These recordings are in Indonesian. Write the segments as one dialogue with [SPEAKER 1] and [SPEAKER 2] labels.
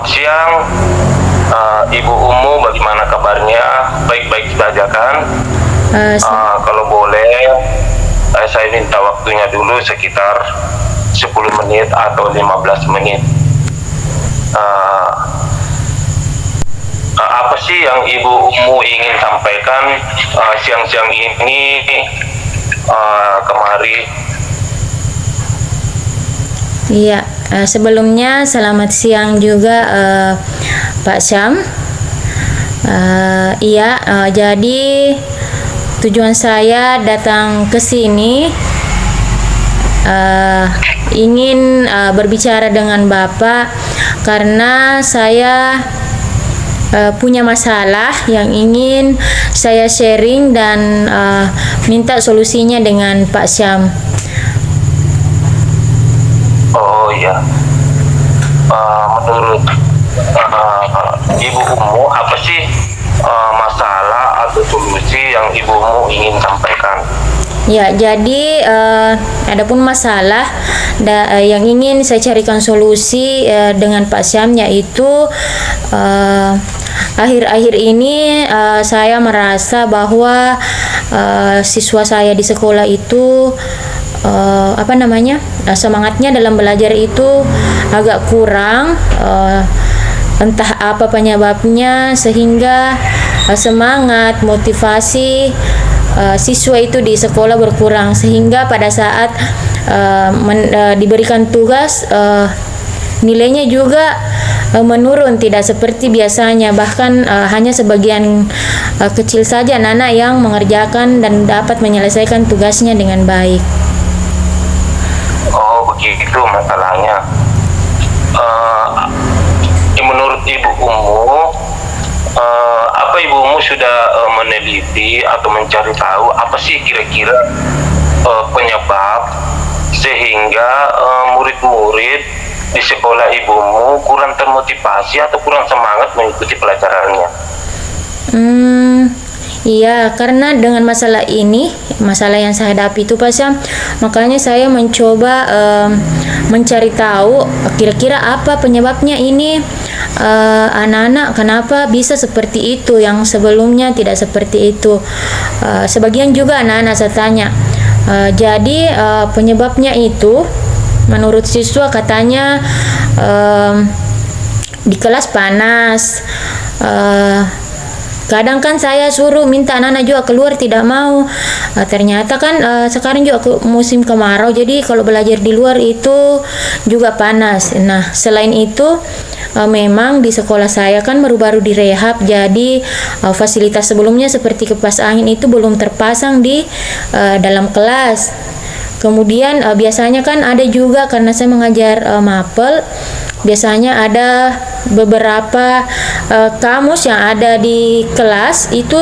[SPEAKER 1] siang, Ibu Umu, bagaimana kabarnya? Baik-baik saja kan? Kalau boleh, saya minta waktunya dulu sekitar 10 menit atau 15 menit. Apa sih yang Ibu Umu ingin sampaikan siang-siang ini kemari?
[SPEAKER 2] Iya, sebelumnya selamat siang juga Pak Syam. Jadi tujuan saya datang ke sini ingin berbicara dengan Bapak karena saya punya masalah yang ingin saya sharing dan minta solusinya dengan Pak Syam.
[SPEAKER 1] Oh iya, menurut Ibu Umu, apa sih masalah atau solusi yang Ibu Umu ingin sampaikan?
[SPEAKER 2] Ya, jadi adapun masalah yang ingin saya carikan solusi dengan Pak Syam, yaitu akhir-akhir ini saya merasa bahwa siswa saya di sekolah itu semangatnya dalam belajar itu agak kurang, entah apa penyebabnya, sehingga semangat motivasi siswa itu di sekolah berkurang, sehingga pada saat diberikan tugas nilainya juga menurun, tidak seperti biasanya. Bahkan hanya sebagian kecil saja anak-anak yang mengerjakan dan dapat menyelesaikan tugasnya dengan baik.
[SPEAKER 1] Oh, begitu masalahnya. Menurut Ibu Umu, apa Ibu Umu sudah meneliti atau mencari tahu apa sih kira-kira penyebab sehingga murid-murid di sekolah Ibu Umu kurang termotivasi atau kurang semangat mengikuti pelajarannya?
[SPEAKER 2] Iya, karena dengan masalah ini, masalah yang saya hadapi itu Pak Syam, makanya saya mencoba mencari tahu kira-kira apa penyebabnya ini, anak-anak kenapa bisa seperti itu yang sebelumnya tidak seperti itu. Sebagian juga anak-anak saya tanya. Jadi penyebabnya itu menurut siswa katanya di kelas panas. Kadang kan saya suruh minta anak-anak juga keluar, tidak mau. Ternyata kan sekarang juga musim kemarau, jadi kalau belajar di luar itu juga panas. Nah, selain itu memang di sekolah saya kan baru-baru direhab, jadi fasilitas sebelumnya seperti kipas angin itu belum terpasang di dalam kelas. Kemudian biasanya kan ada juga, karena saya mengajar mapel, biasanya ada beberapa kamus yang ada di kelas itu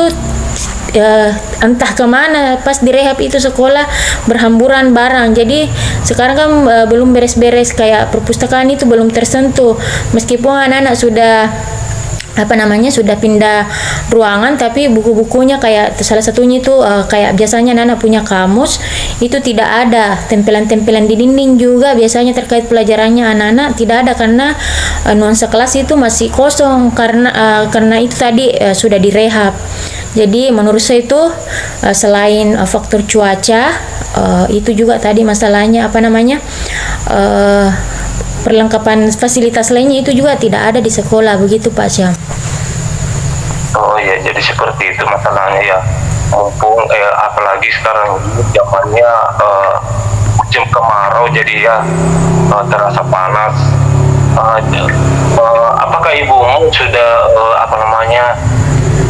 [SPEAKER 2] entah kemana pas direhab itu sekolah berhamburan barang. Jadi sekarang kan belum beres-beres, kayak perpustakaan itu belum tersentuh, meskipun anak-anak sudah pindah ruangan, tapi buku-bukunya kayak salah satunya itu kayak biasanya anak-anak punya kamus itu tidak ada, tempelan-tempelan di dinding juga biasanya terkait pelajarannya anak-anak tidak ada, karena nuansa kelas itu masih kosong karena itu tadi sudah direhab. Jadi menurut saya itu selain faktor cuaca, itu juga tadi masalahnya perlengkapan fasilitas lainnya itu juga tidak ada di sekolah, begitu Pak Syam.
[SPEAKER 1] Oh ya, jadi seperti itu masalahnya ya. Mumpung apalagi sekarang zamannya musim kemarau, jadi ya terasa panas. Apakah Ibu sudah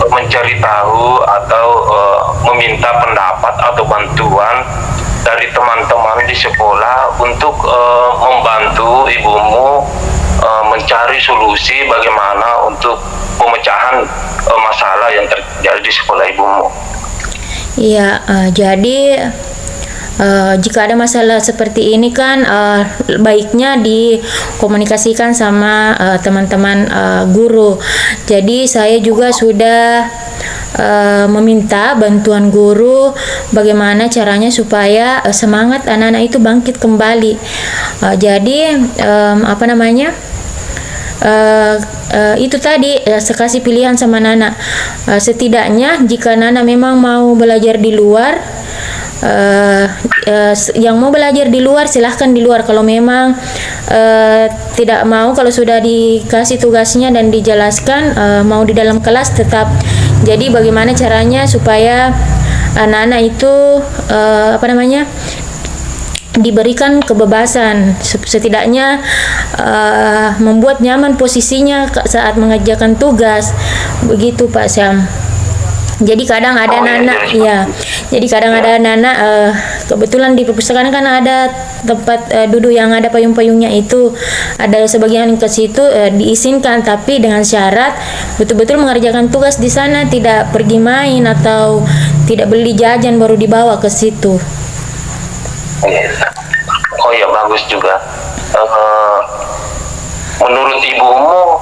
[SPEAKER 1] mencari tahu atau meminta pendapat atau bantuan dari teman-teman di sekolah untuk membantu Ibumu mencari solusi bagaimana untuk pemecahan masalah yang terjadi di sekolah Ibumu?
[SPEAKER 2] Iya, jadi jika ada masalah seperti ini kan baiknya dikomunikasikan sama teman-teman guru. Jadi saya juga sudah meminta bantuan guru bagaimana caranya supaya semangat anak-anak itu bangkit kembali. Jadi itu tadi saya kasih pilihan sama Nana. Setidaknya jika Nana memang mau belajar di luar, yang mau belajar di luar silahkan di luar. Kalau memang tidak mau, kalau sudah dikasih tugasnya dan dijelaskan mau di dalam kelas tetap. Jadi bagaimana caranya supaya anak-anak itu diberikan kebebasan, setidaknya membuat nyaman posisinya saat mengerjakan tugas, begitu Pak Syam. Jadi kadang ada anak-anak, ya. Jadi kadang ada anak-anak, kebetulan di perpustakaan kan ada tempat duduk yang ada payung-payungnya itu, ada sebagian ke situ diizinkan, tapi dengan syarat betul-betul mengerjakan tugas di sana, tidak pergi main atau tidak beli jajan baru dibawa ke situ.
[SPEAKER 1] Oh ya, bagus juga. Menurut ibumu,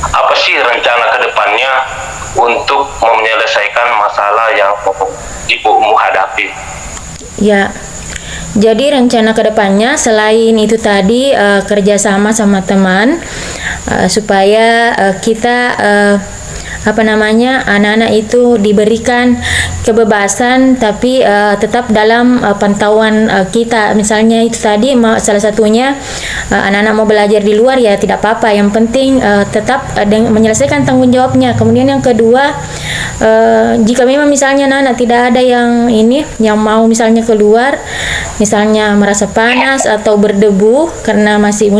[SPEAKER 1] apa sih rencana ke depannya untuk menyelesaikan masalah yang ibumu hadapi?
[SPEAKER 2] Ya, jadi rencana ke depannya selain itu tadi kerjasama sama teman supaya kita anak-anak itu diberikan kebebasan, tapi tetap dalam pantauan kita. Misalnya itu tadi salah satunya anak-anak mau belajar di luar, ya tidak apa-apa, yang penting tetap menyelesaikan tanggung jawabnya. Kemudian yang kedua, jika memang misalnya anak-anak tidak ada yang mau misalnya keluar, misalnya merasa panas atau berdebu karena masih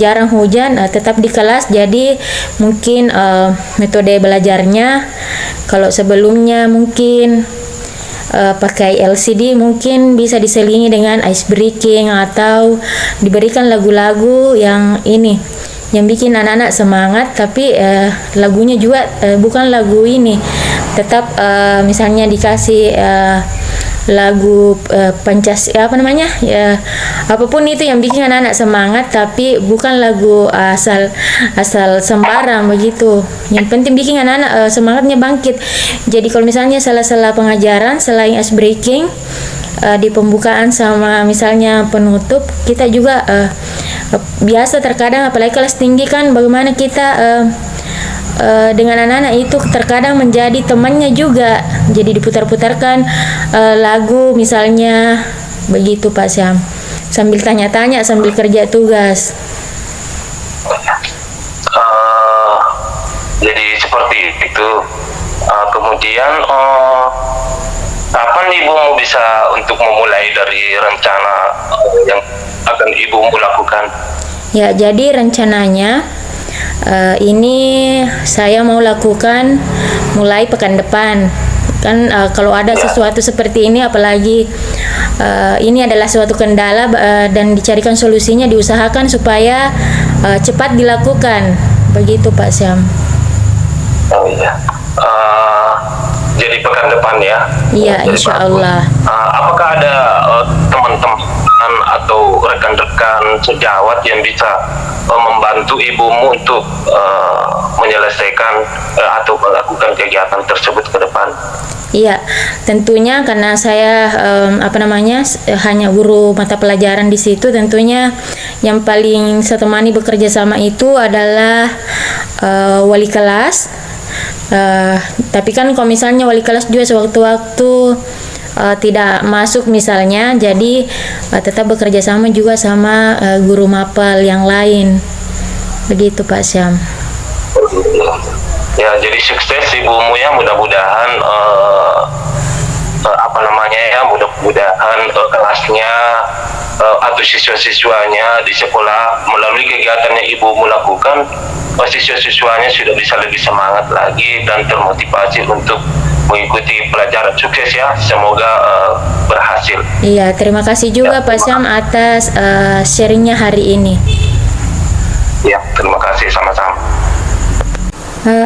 [SPEAKER 2] jarang hujan, tetap di kelas. Jadi mungkin metode belajarnya, kalau sebelumnya mungkin pakai LCD, mungkin bisa diselingi dengan ice breaking atau diberikan lagu-lagu yang bikin anak-anak semangat, tapi lagunya juga bukan lagu tetap misalnya dikasih lagu apapun itu yang bikin anak-anak semangat, tapi bukan lagu asal sembarang begitu. Yang penting bikin anak-anak semangatnya bangkit. Jadi kalau misalnya salah-salah pengajaran selain ice breaking, di pembukaan sama misalnya penutup, kita juga biasa terkadang apalagi kelas tinggi kan, bagaimana kita dengan anak-anak itu terkadang menjadi temannya juga. Jadi diputar-putarkan lagu misalnya begitu Pak Syam, sambil tanya-tanya sambil kerja tugas.
[SPEAKER 1] Jadi seperti itu. Kemudian kapan ibumu bisa untuk memulai dari rencana yang akan ibumu lakukan?
[SPEAKER 2] Ya, jadi rencananya ini saya mau lakukan mulai pekan depan. Kan kalau ada sesuatu seperti ini, apalagi ini adalah suatu kendala dan dicarikan solusinya, diusahakan supaya cepat dilakukan. Begitu Pak Syam.
[SPEAKER 1] Oh iya. Jadi pekan depan ya?
[SPEAKER 2] Iya, insya Allah.
[SPEAKER 1] Apakah ada teman-teman atau rekan-rekan sejawat yang bisa membantu ibumu untuk menyelesaikan atau melakukan kegiatan tersebut ke depan?
[SPEAKER 2] Iya, tentunya karena saya hanya guru mata pelajaran di situ, tentunya yang paling saya temani bekerja sama itu adalah wali kelas. Tapi kan kalau misalnya wali kelas juga sewaktu-waktu tidak masuk misalnya, jadi tetap bekerja sama juga sama guru mapel yang lain. Begitu Pak Syam.
[SPEAKER 1] Ya, jadi sukses ibumu ya, mudah-mudahan mudah-mudahan kelasnya atau siswa-siswanya di sekolah melalui kegiatan yang ibumu lakukan, siswa-siswanya sudah bisa lebih semangat lagi dan termotivasi untuk mengikuti pelajaran. Sukses ya, semoga berhasil.
[SPEAKER 2] Iya, terima kasih juga Pak Syam atas sharingnya hari ini.
[SPEAKER 1] Ya, terima kasih, sama-sama.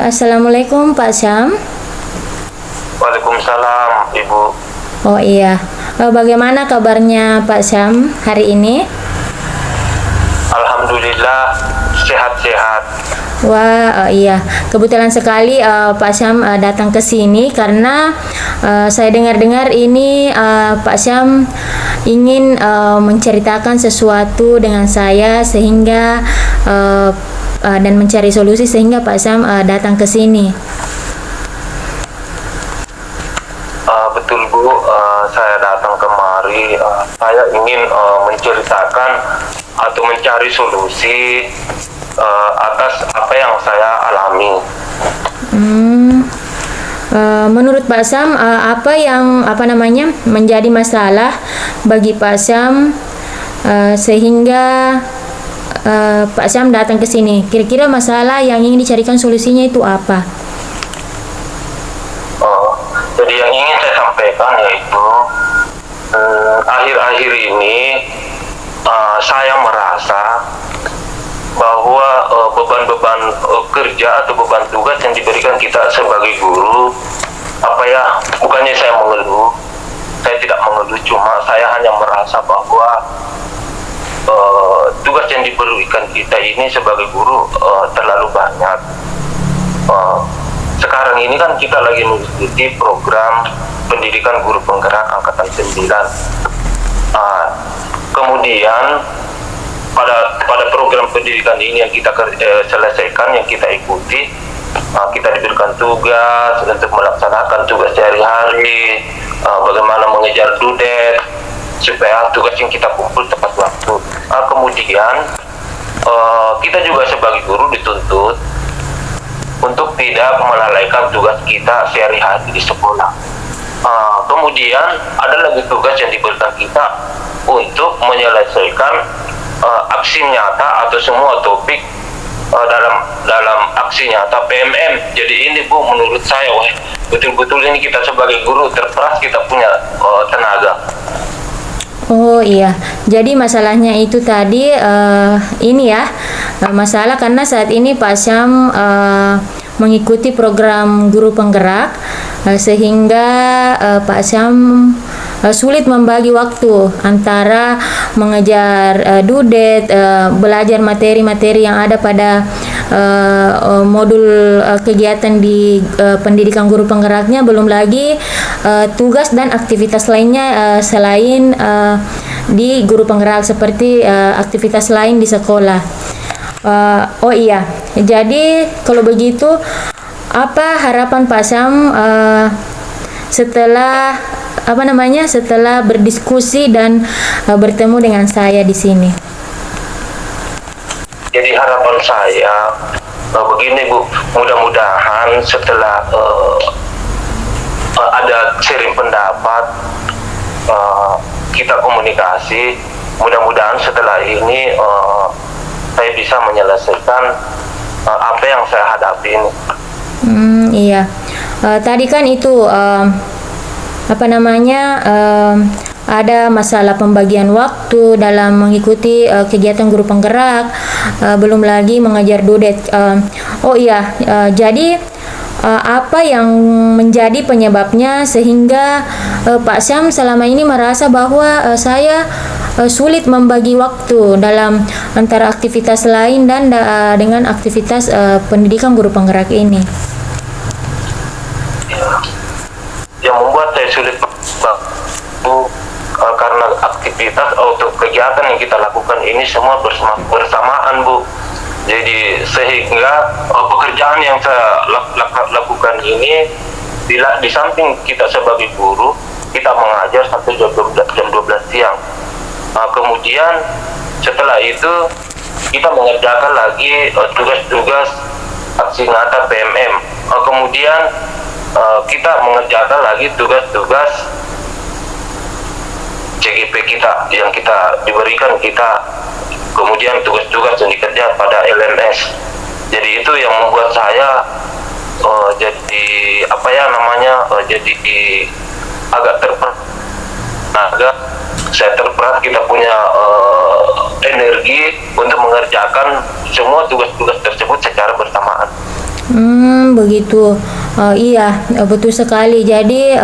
[SPEAKER 2] Assalamualaikum Pak Syam.
[SPEAKER 1] Waalaikumsalam Ibu.
[SPEAKER 2] Oh iya, bagaimana kabarnya Pak Syam hari ini?
[SPEAKER 1] Alhamdulillah sehat-sehat.
[SPEAKER 2] Wah, iya. Kebetulan sekali Pak Syam datang ke sini karena saya dengar-dengar ini Pak Syam ingin menceritakan sesuatu dengan saya, sehingga dan mencari solusi sehingga Pak Sam datang ke sini.
[SPEAKER 1] Betul Bu, saya datang kemari, saya ingin menceritakan atau mencari solusi atas apa yang saya alami.
[SPEAKER 2] Menurut Pak Sam, apa yang menjadi masalah bagi Pak Sam sehingga Pak Sam datang ke sini? Kira-kira masalah yang ingin dicarikan solusinya itu apa?
[SPEAKER 1] Jadi yang ingin saya sampaikan yaitu akhir-akhir ini saya merasa bahwa beban-beban kerja atau beban tugas yang diberikan kita sebagai guru, bukannya saya mengeluh, saya tidak mengeluh, cuma saya hanya merasa bahwa tugas yang diberikan kita ini sebagai guru terlalu banyak. Sekarang ini kan kita lagi mengikuti program pendidikan guru penggerak angkatan 9. Kemudian pada program pendidikan ini yang kita selesaikan, yang kita ikuti, kita diberikan tugas untuk melaksanakan tugas sehari-hari, bagaimana mengejar dudet supaya tugas yang kita kumpul tepat waktu. Kemudian kita juga sebagai guru dituntut untuk tidak melalaikan tugas kita sehari-hari di sekolah. Kemudian ada lagi tugas yang diberikan kita untuk menyelesaikan aksi nyata atau semua topik dalam aksi nyata PMM. Jadi ini Bu, menurut saya betul-betul ini kita sebagai guru terperas, kita punya tenaga.
[SPEAKER 2] Oh iya, jadi masalahnya itu tadi masalah karena saat ini Pak Sam mengikuti program guru penggerak sehingga Pak Sam sulit membagi waktu antara mengejar dudet, belajar materi-materi yang ada pada modul kegiatan di pendidikan guru penggeraknya, belum lagi tugas dan aktivitas lainnya selain di guru penggerak seperti aktivitas lain di sekolah. Oh iya, jadi kalau begitu apa harapan Pak Sam setelah setelah berdiskusi dan bertemu dengan saya di sini?
[SPEAKER 1] Jadi harapan saya begini Bu, mudah-mudahan setelah ada sharing pendapat, kita komunikasi, mudah-mudahan setelah ini saya bisa menyelesaikan apa yang saya hadapi ini.
[SPEAKER 2] Iya, tadi kan itu ada masalah pembagian waktu dalam mengikuti kegiatan guru penggerak, belum lagi mengajar dudet. Jadi apa yang menjadi penyebabnya sehingga Pak Sam selama ini merasa bahwa saya sulit membagi waktu dalam antara aktivitas lain dan dengan aktivitas pendidikan guru penggerak ini?
[SPEAKER 1] Yang membuat saya sulit karena aktivitas atau kegiatan yang kita lakukan ini semua bersamaan Bu. Jadi sehingga pekerjaan yang saya lakukan ini, bila di samping kita sebagai guru, kita mengajar sampai jam 12 siang. Kemudian setelah itu kita mengerjakan lagi tugas-tugas aksi nyata PMM. Kemudian kita mengerjakan lagi tugas-tugas CGP kita yang kita diberikan kemudian tugas-tugas yang dikerja pada LMS. Jadi itu yang membuat saya jadi agak terperas. Saya terperas, kita punya energi untuk mengerjakan semua tugas-tugas tersebut secara bersamaan.
[SPEAKER 2] Begitu. Iya, betul sekali. Jadi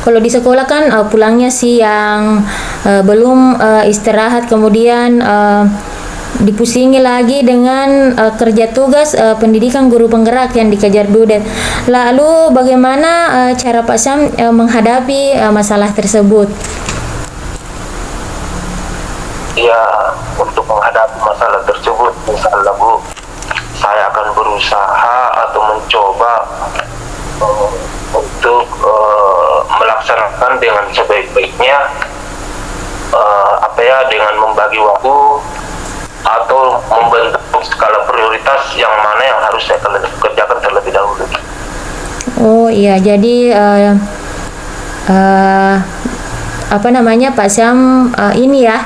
[SPEAKER 2] kalau di sekolah kan pulangnya siang, belum istirahat, kemudian dipusingi lagi dengan kerja tugas pendidikan guru penggerak yang dikejar dudet. Lalu bagaimana cara Pak Sam menghadapi masalah tersebut?
[SPEAKER 1] Ya, untuk menghadapi masalah tersebut, insya Allah Bu, berusaha atau mencoba untuk melaksanakan dengan sebaik-baiknya, dengan membagi waktu atau membentuk skala prioritas yang mana yang harus saya kerjakan terlebih dahulu.
[SPEAKER 2] Oh iya, jadi Pak Syam ini ya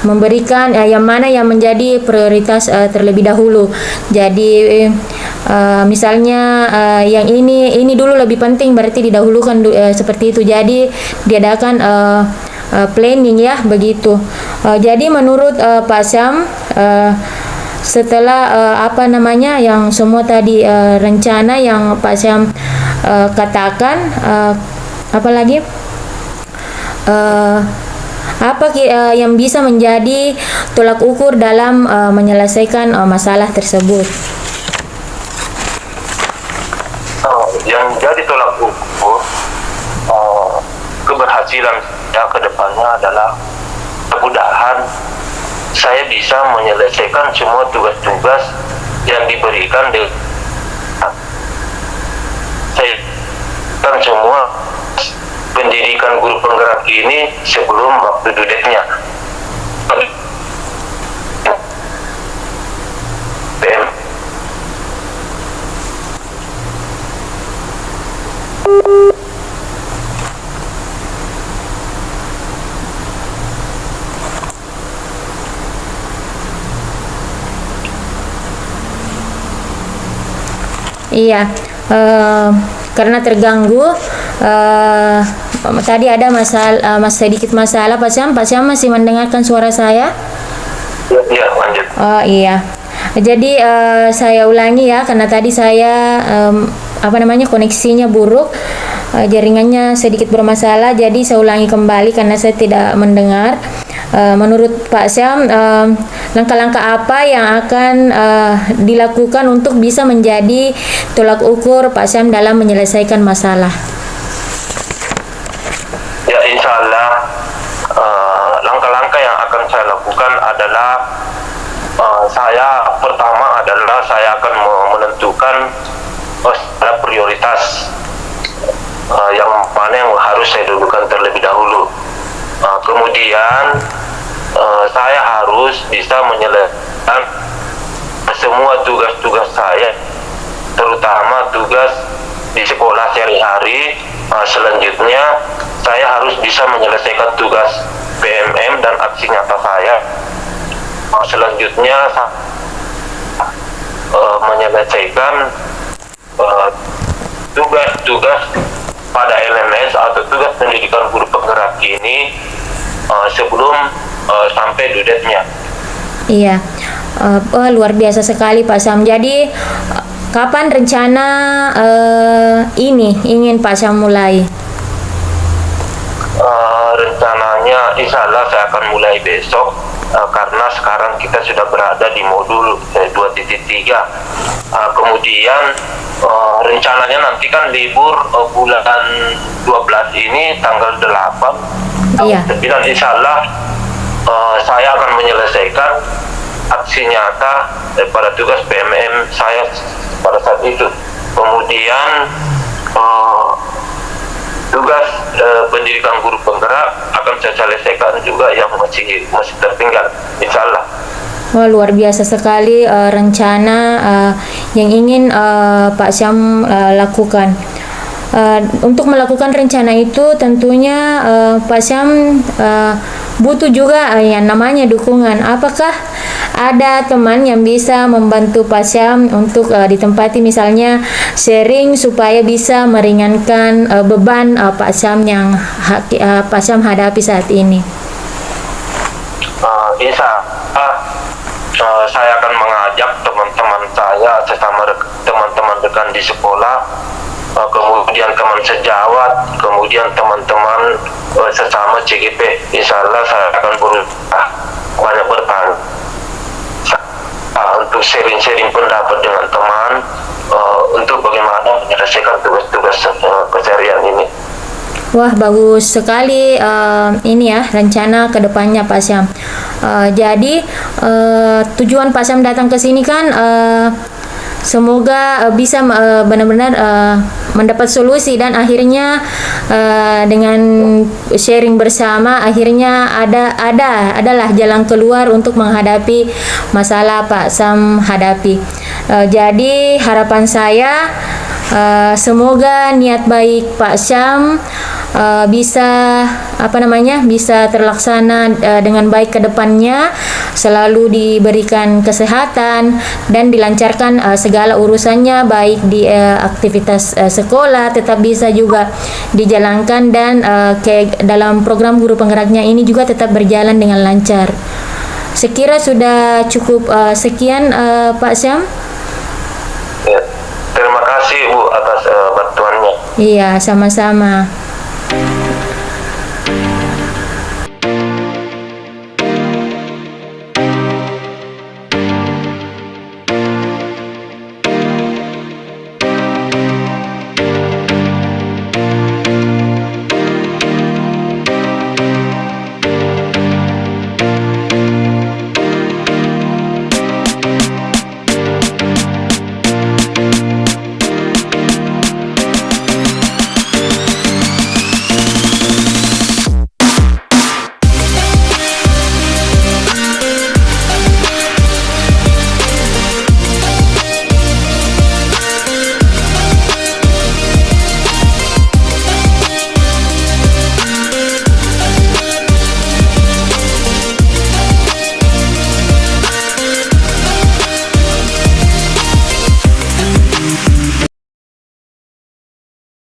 [SPEAKER 2] memberikan yang mana yang menjadi prioritas terlebih dahulu. Jadi misalnya yang ini dulu lebih penting, berarti didahulukan seperti itu. Jadi diadakan planning ya begitu. Jadi menurut Pak Syam setelah yang semua tadi rencana yang Pak Syam katakan, apalagi yang bisa menjadi tolak ukur dalam menyelesaikan masalah tersebut?
[SPEAKER 1] Yang jadi tolak ukur keberhasilan saya ke depannya adalah mudah-mudahan saya bisa menyelesaikan semua tugas-tugas yang diberikan saya kan semua pendidikan guru penggerak ini sebelum waktu due date-nya.
[SPEAKER 2] Iya, karena terganggu. Tadi ada sedikit masalah Pak Syam. Pak Syam masih mendengarkan suara saya?
[SPEAKER 1] Iya, lanjut.
[SPEAKER 2] Oh iya. Jadi saya ulangi ya, karena tadi saya koneksinya buruk, jaringannya sedikit bermasalah. Jadi saya ulangi kembali karena saya tidak mendengar. Menurut Pak Syam, langkah-langkah apa yang akan dilakukan untuk bisa menjadi tolak ukur Pak Syam dalam menyelesaikan masalah?
[SPEAKER 1] Ya, insya Allah langkah-langkah yang akan saya lakukan adalah saya akan menentukan skala prioritas yang mana yang harus saya dudukkan terlebih dahulu. Kemudian saya harus bisa menyelesaikan semua tugas-tugas saya, terutama tugas di sekolah sehari-hari. Selanjutnya saya harus bisa menyelesaikan tugas PMM dan aksi nyata saya. Selanjutnya menyelesaikan tugas-tugas pada LMS atau tugas pendidikan guru penggerak ini sebelum sampai due date-nya.
[SPEAKER 2] Iya, luar biasa sekali Pak Syam. Jadi kapan rencana ini ingin Pak Syam mulai?
[SPEAKER 1] Rencananya insya Allah saya akan mulai besok, karena sekarang kita sudah berada di modul 2.3. Kemudian rencananya nanti kan libur bulan 12 ini tanggal 8.
[SPEAKER 2] Iya.
[SPEAKER 1] 9 insya Allah saya akan menyelesaikan aksi nyata pada tugas PMM saya pada saat itu. Kemudian tugas pendidikan guru penggerak akan saya selesaikan juga yang masih tertinggal, insya Allah.
[SPEAKER 2] Wah, luar biasa sekali rencana yang ingin Pak Syam lakukan. Untuk melakukan rencana itu tentunya Pak Syam butuh juga yang namanya dukungan. Apakah ada teman yang bisa membantu Pak Syam untuk ditempati, misalnya sharing supaya bisa meringankan beban Pak Syam yang Pak Syam hadapi saat ini?
[SPEAKER 1] Insya Allah saya akan mengajak teman-teman saya, sesama teman-teman rekan di sekolah, kemudian teman sejawat, kemudian teman-teman sesama CGP. Insya Allah saya akan berusaha banyak bertanya untuk sharing-sharing pendapat dengan teman untuk bagaimana menyelesaikan tugas-tugas keseharian ini.
[SPEAKER 2] Wah, bagus sekali ini ya rencana kedepannya Pak Syam. Jadi tujuan Pak Syam datang ke sini kan semoga bisa benar-benar mendapat solusi, dan akhirnya dengan sharing bersama akhirnya adalah jalan keluar untuk menghadapi masalah Pak Sam hadapi. Jadi harapan saya semoga niat baik Pak Syam bisa bisa terlaksana dengan baik ke depannya, selalu diberikan kesehatan dan dilancarkan segala urusannya, baik di aktivitas sekolah tetap bisa juga dijalankan, dan dalam program guru penggeraknya ini juga tetap berjalan dengan lancar. Sekira sudah cukup sekian Pak Syam.
[SPEAKER 1] Ya, terima kasih Bu atas bantuannya.
[SPEAKER 2] Iya, sama-sama.